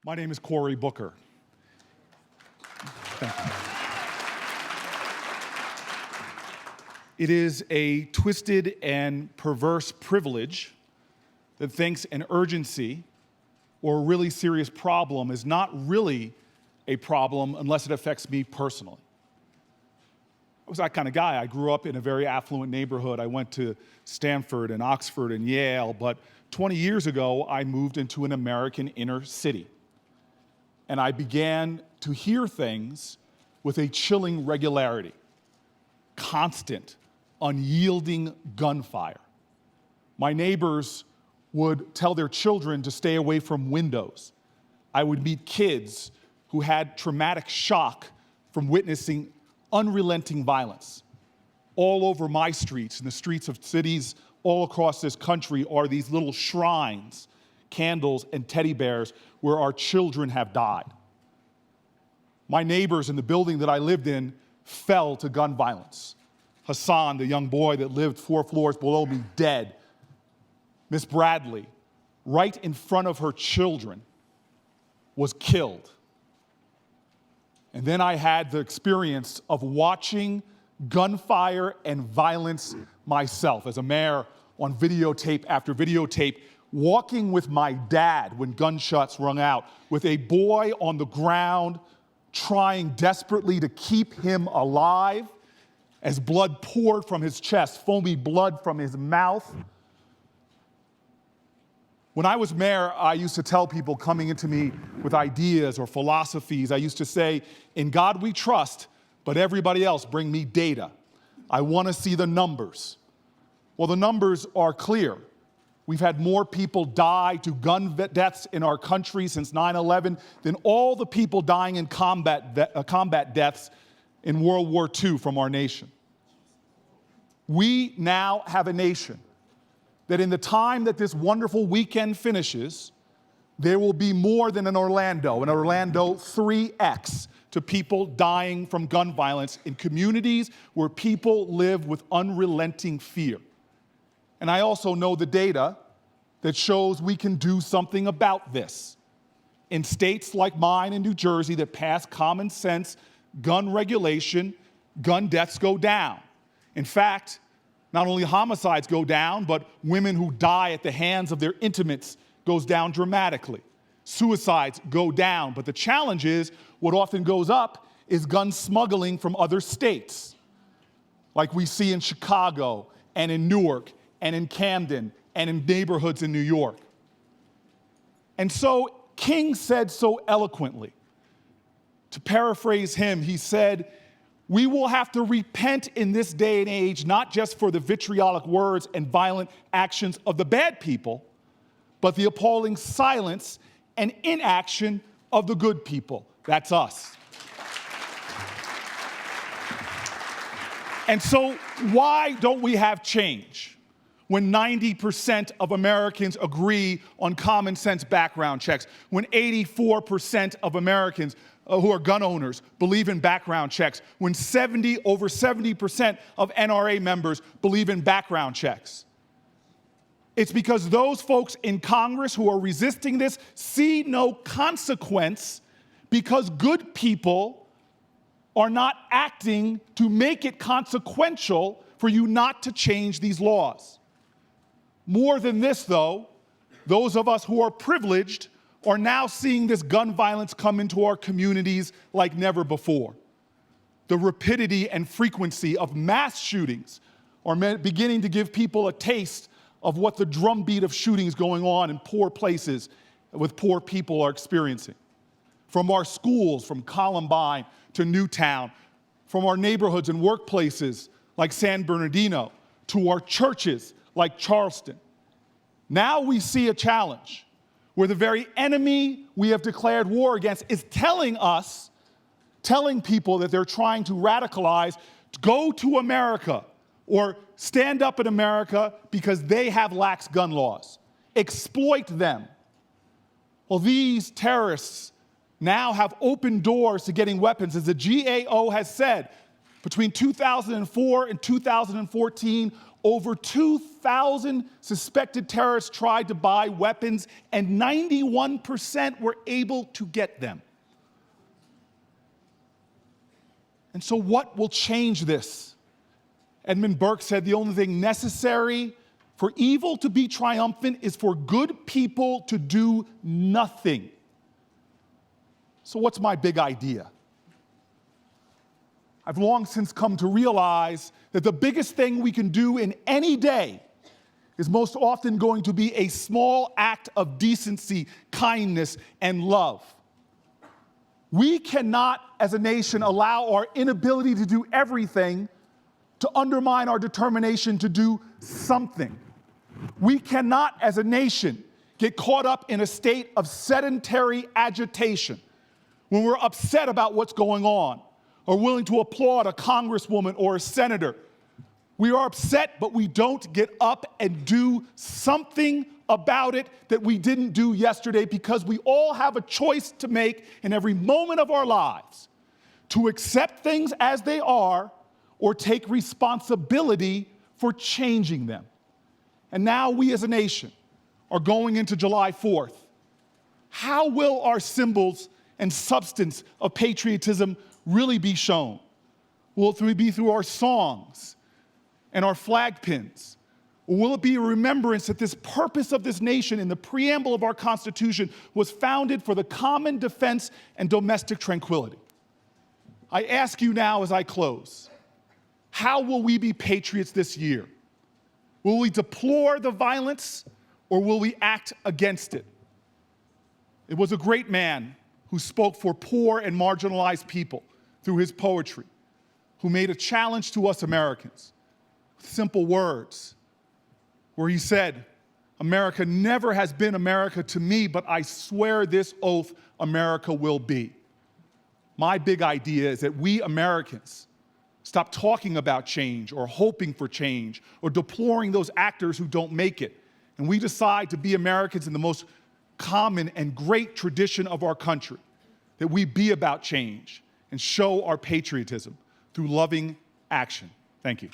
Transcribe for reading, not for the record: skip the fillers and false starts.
My name is Cory Booker. Thank you. It is a twisted and perverse privilege that thinks an urgency or a really serious problem is not really a problem unless it affects me personally. I was that kind of guy. I grew up in a very affluent neighborhood. I went to Stanford and Oxford and Yale, but 20 years ago, I moved into an American inner city. And I began to hear things with a chilling regularity. Constant, unyielding gunfire. My neighbors would tell their children to stay away from windows. I would meet kids who had traumatic shock from witnessing unrelenting violence. All over my streets, in the streets of cities all across this country, are these little shrines, candles, and teddy bears where our children have died. My neighbors in the building that I lived in fell to gun violence. Hassan, the young boy that lived 4 floors below me, dead. Miss Bradley, right in front of her children, was killed. And then I had the experience of watching gunfire and violence myself as a mayor, on videotape after videotape, walking with my dad when gunshots rung out, with a boy on the ground trying desperately to keep him alive as blood poured from his chest, foamy blood from his mouth. When I was mayor, I used to tell people coming into me with ideas or philosophies, I used to say, in God we trust, but everybody else bring me data. I want to see the numbers. Well, the numbers are clear. We've had more people die to gun deaths in our country since 9/11 than all the people dying in combat deaths in World War II from our nation. We now have a nation that in the time that this wonderful weekend finishes, there will be more than an Orlando 3X to people dying from gun violence in communities where people live with unrelenting fear. And I also know the data that shows we can do something about this. In states like mine in New Jersey that pass common sense gun regulation, gun deaths go down. In fact, not only homicides go down, but women who die at the hands of their intimates goes down dramatically. Suicides go down, but the challenge is what often goes up is gun smuggling from other states, like we see in Chicago and in Newark and in Camden and in neighborhoods in New York. And so King said so eloquently, to paraphrase him, he said, we will have to repent in this day and age, not just for the vitriolic words and violent actions of the bad people, but the appalling silence and inaction of the good people. That's us. And so why don't we have change when 90% of Americans agree on common sense background checks, when 84% of Americans who are gun owners believe in background checks, when over 70% of NRA members believe in background checks? It's because those folks in Congress who are resisting this see no consequence because good people are not acting to make it consequential for you not to change these laws. More than this, though, those of us who are privileged are now seeing this gun violence come into our communities like never before. The rapidity and frequency of mass shootings are beginning to give people a taste of what the drumbeat of shootings going on in poor places with poor people are experiencing. From our schools, from Columbine to Newtown, from our neighborhoods and workplaces like San Bernardino, to our churches like Charleston. Now we see a challenge where the very enemy we have declared war against is telling people that they're trying to radicalize, to go to America or stand up in America because they have lax gun laws. Exploit them. Well, these terrorists now have open doors to getting weapons. As the GAO has said, between 2004 and 2014, over 2,000 suspected terrorists tried to buy weapons, and 91% were able to get them. And so what will change this? Edmund Burke said the only thing necessary for evil to be triumphant is for good people to do nothing. So what's my big idea? I've long since come to realize that the biggest thing we can do in any day is most often going to be a small act of decency, kindness, and love. We cannot, as a nation, allow our inability to do everything to undermine our determination to do something. We cannot, as a nation, get caught up in a state of sedentary agitation when we're upset about what's going on or willing to applaud a congresswoman or a senator. We are upset, but we don't get up and do something about it that we didn't do yesterday, because we all have a choice to make in every moment of our lives to accept things as they are or take responsibility for changing them. And now we as a nation are going into July 4th. How will our symbols and substance of patriotism really be shown? Will it be through our songs and our flag pins? Or will it be a remembrance that this purpose of this nation in the preamble of our Constitution was founded for the common defense and domestic tranquility? I ask you now as I close, how will we be patriots this year? Will we deplore the violence, or will we act against it? It was a great man who spoke for poor and marginalized people through his poetry, who made a challenge to us Americans with simple words, where he said, "America never has been America to me, but I swear this oath, America will be." My big idea is that we Americans stop talking about change or hoping for change or deploring those actors who don't make it. And we decide to be Americans in the most common and great tradition of our country, that we be about change and show our patriotism through loving action. Thank you.